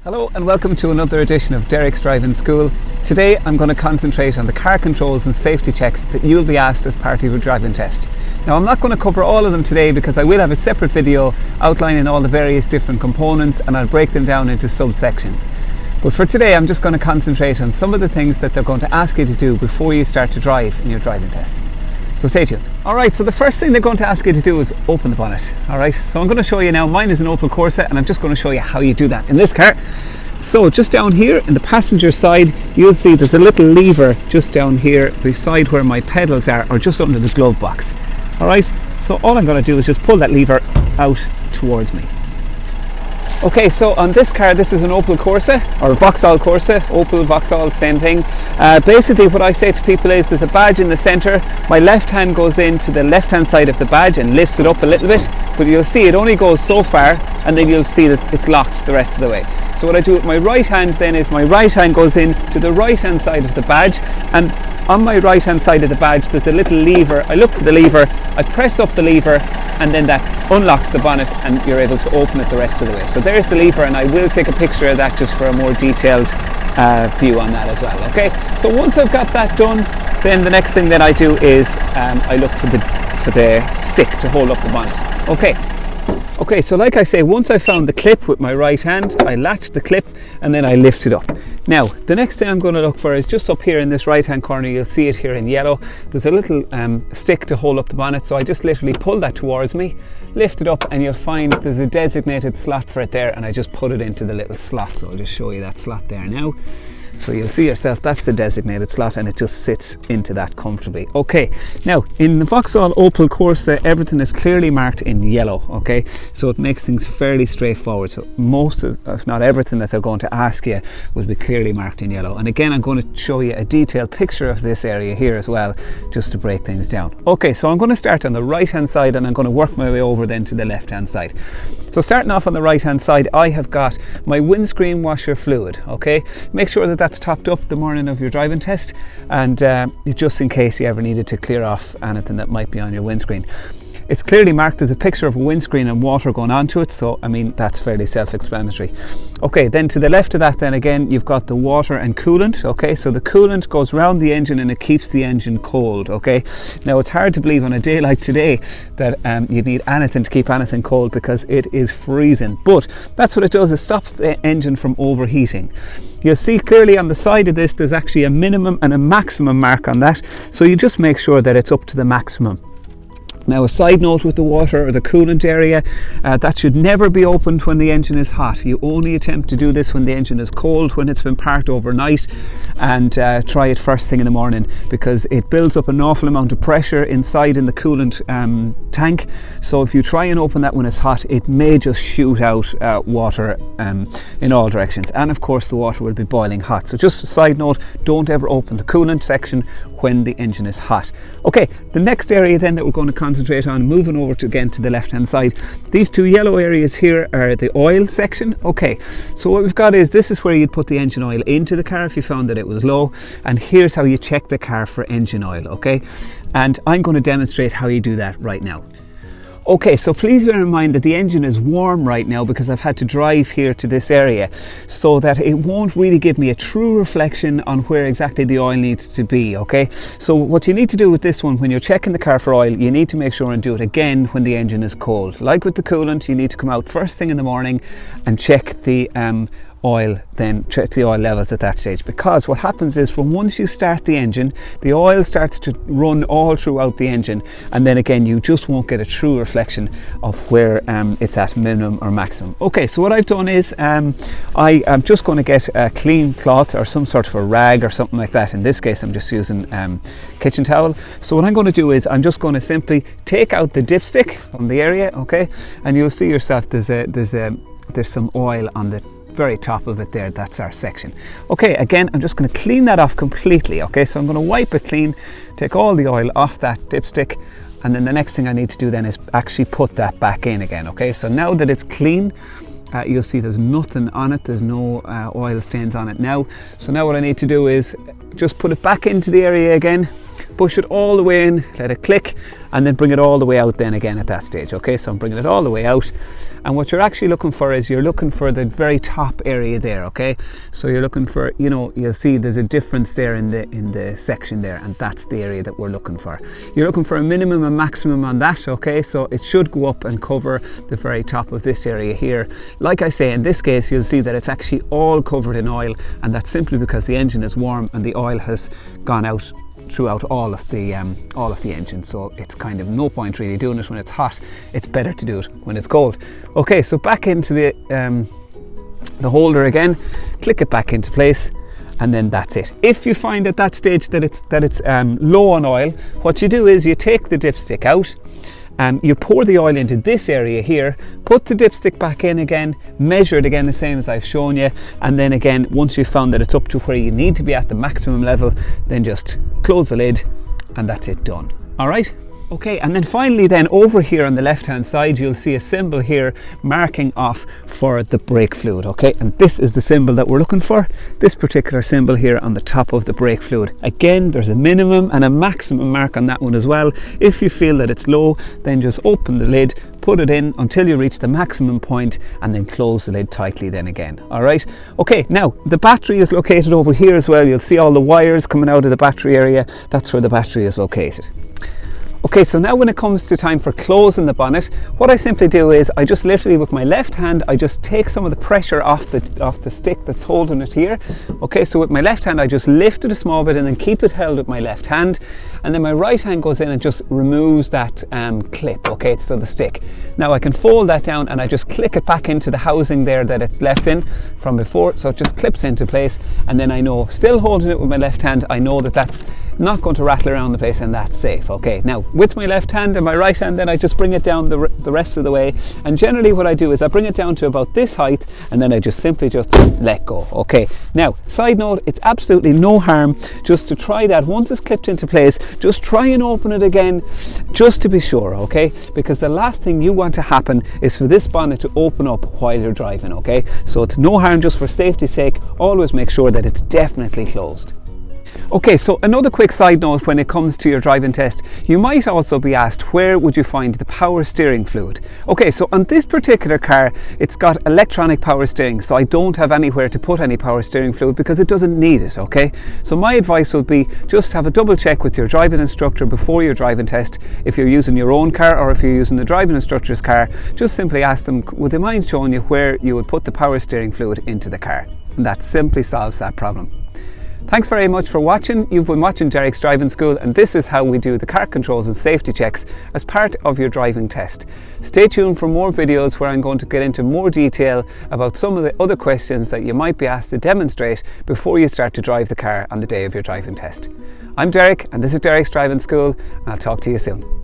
Hello and welcome to another edition of Derek's Driving School. Today I'm going to concentrate on the car controls and safety checks that you'll be asked as part of your driving test. Now I'm not going to cover all of them today because I will have a separate video outlining all the various different components and I'll break them down into subsections. But for today I'm just going to concentrate on some of the things that they're going to ask you to do before you start to drive in your driving test. So stay tuned. Alright, so the first thing they're going to ask you to do is open the bonnet. Alright, so I'm going to show you now, mine is an Opel Corsa and I'm just going to show you how you do that in this car. So just down here in the passenger side, you'll see there's a little lever just down here beside where my pedals are, or just under the glove box. Alright, so all I'm going to do is just pull that lever out towards me. Okay, so on this car, this is an Opel Corsa, or Vauxhall Corsa, Opel, Vauxhall, same thing. Basically what I say to people is there's a badge in the centre, my left hand goes into the left hand side of the badge and lifts it up a little bit, but you'll see it only goes so far and then you'll see that it's locked the rest of the way. So what I do with my right hand then is my right hand goes in to the right hand side of the badge, and on my right hand side of the badge there's a little lever. I look for the lever, I press up the lever, and then that unlocks the bonnet and you're able to open it the rest of the way. So there's the lever, and I will take a picture of that just for a more detailed view on that as well. Okay, so once I've got that done, then the next thing that I do is I look for the stick to hold up the bonnet. Okay, so like I say, once I found the clip with my right hand, I latch the clip and then I lift it up. Now, the next thing I'm going to look for is just up here in this right hand corner. You'll see it here in yellow. There's a little stick to hold up the bonnet, so I just literally pull that towards me, lift it up, and you'll find there's a designated slot for it there, and I just put it into the little slot. So I'll just show you that slot there now. So you'll see yourself, that's the designated slot, and it just sits into that comfortably. Okay, now in the Vauxhall Opel Corsa, everything is clearly marked in yellow, okay? So it makes things fairly straightforward. So most of, if not everything that they're going to ask you will be clearly marked in yellow. And again, I'm going to show you a detailed picture of this area here as well, just to break things down. Okay, so I'm going to start on the right hand side and I'm going to work my way over then to the left hand side. So starting off on the right hand side, I have got my windscreen washer fluid, okay? Make sure that that's topped up the morning of your driving test, and just in case you ever needed to clear off anything that might be on your windscreen. It's clearly marked as a picture of a windscreen and water going onto it, so I mean that's fairly self-explanatory. Okay, then to the left of that then again you've got the water and coolant. Okay, so the coolant goes round the engine and it keeps the engine cold. Okay, now it's hard to believe on a day like today that you need anything to keep anything cold because it is freezing, but that's what it does, it stops the engine from overheating. You'll see clearly on the side of this there's actually a minimum and a maximum mark on that, so you just make sure that it's up to the maximum. Now a side note with the water or the coolant area, that should never be opened when the engine is hot. You only attempt to do this when the engine is cold, when it's been parked overnight, and try it first thing in the morning because it builds up an awful amount of pressure inside in the coolant tank. So if you try and open that when it's hot, it may just shoot out water in all directions, and of course the water will be boiling hot. So just a side note, don't ever open the coolant section when the engine is hot. Okay, the next area then that we're going to concentrate on, moving over to again to the left hand side, these two yellow areas here are the oil section. Okay, so what we've got is, this is where you'd put the engine oil into the car if you found that it was low, and here's how you check the car for engine oil. Okay, and I'm going to demonstrate how you do that right now. Okay, so please bear in mind that the engine is warm right now because I've had to drive here to this area, so that it won't really give me a true reflection on where exactly the oil needs to be. Okay, so what you need to do with this one, when you're checking the car for oil, you need to make sure and do it again when the engine is cold. Like with the coolant, you need to come out first thing in the morning and check the oil, then check the oil levels at that stage, because what happens is from once you start the engine, the oil starts to run all throughout the engine, and then again you just won't get a true reflection of where it's at minimum or maximum. Okay, so what I've done is I am just going to get a clean cloth or some sort of a rag or something like that. In this case I'm just using kitchen towel. So what I'm going to do is I'm just going to simply take out the dipstick from the area, okay, and you'll see yourself there's some oil on the very top of it there. That's our section. Okay, again I'm just going to clean that off completely. Okay, so I'm going to wipe it clean, take all the oil off that dipstick, and then the next thing I need to do then is actually put that back in again. Okay, so now that it's clean, you'll see there's nothing on it, there's no oil stains on it now. So now what I need to do is just put it back into the area again, push it all the way in, let it click, and then bring it all the way out then again at that stage. Okay, so I'm bringing it all the way out, and what you're actually looking for is you're looking for the very top area there. Okay, so you're looking for, you know, you'll see there's a difference there in the section there, and that's the area that we're looking for. You're looking for a minimum and maximum on that. Okay, so it should go up and cover the very top of this area here. Like I say, in this case you'll see that it's actually all covered in oil, and that's simply because the engine is warm and the oil has gone out throughout all of the engine, so it's kind of no point really doing it when it's hot. It's better to do it when it's cold. Okay, so back into the holder again, click it back into place, and then that's it. If you find at that stage that it's low on oil, what you do is you take the dipstick out, you pour the oil into this area here, put the dipstick back in again, measure it again the same as I've shown you, and then again, once you've found that it's up to where you need to be at the maximum level, then just close the lid, and that's it, done. All right. Okay, and then finally then over here on the left hand side you'll see a symbol here marking off for the brake fluid. Okay, and this is the symbol that we're looking for, this particular symbol here on the top of the brake fluid. Again, there's a minimum and a maximum mark on that one as well. If you feel that it's low, then just open the lid, put it in until you reach the maximum point, and then close the lid tightly then again. All right. Okay, now the battery is located over here as well. You'll see all the wires coming out of the battery area. That's where the battery is located. Okay, so now when it comes to time for closing the bonnet, what I simply do is I just literally with my left hand, I just take some of the pressure off the stick that's holding it here. Okay, so with my left hand I just lift it a small bit and then keep it held with my left hand, and then my right hand goes in and just removes that clip, okay, so the stick. Now I can fold that down and I just click it back into the housing there that it's left in from before, so it just clips into place, and then I know, still holding it with my left hand, I know that that's not going to rattle around the place and that's safe. Okay, now with my left hand and my right hand, then I just bring it down the rest of the way, and generally what I do is I bring it down to about this height, and then I just simply just let go. Okay, now side note, it's absolutely no harm just to try that once it's clipped into place. Just try and open it again just to be sure, okay, because the last thing you want to happen is for this bonnet to open up while you're driving. Okay, so it's no harm, just for safety's sake, always make sure that it's definitely closed. Okay, so another quick side note when it comes to your driving test, you might also be asked where would you find the power steering fluid. Okay, so on this particular car it's got electronic power steering, so I don't have anywhere to put any power steering fluid because it doesn't need it. Okay, so my advice would be just have a double check with your driving instructor before your driving test. If you're using your own car or if you're using the driving instructor's car, just simply ask them, would they mind showing you where you would put the power steering fluid into the car, and that simply solves that problem. Thanks very much for watching. You've been watching Derek's Driving School, and this is how we do the car controls and safety checks as part of your driving test. Stay tuned for more videos where I'm going to get into more detail about some of the other questions that you might be asked to demonstrate before you start to drive the car on the day of your driving test. I'm Derek, and this is Derek's Driving School, and I'll talk to you soon.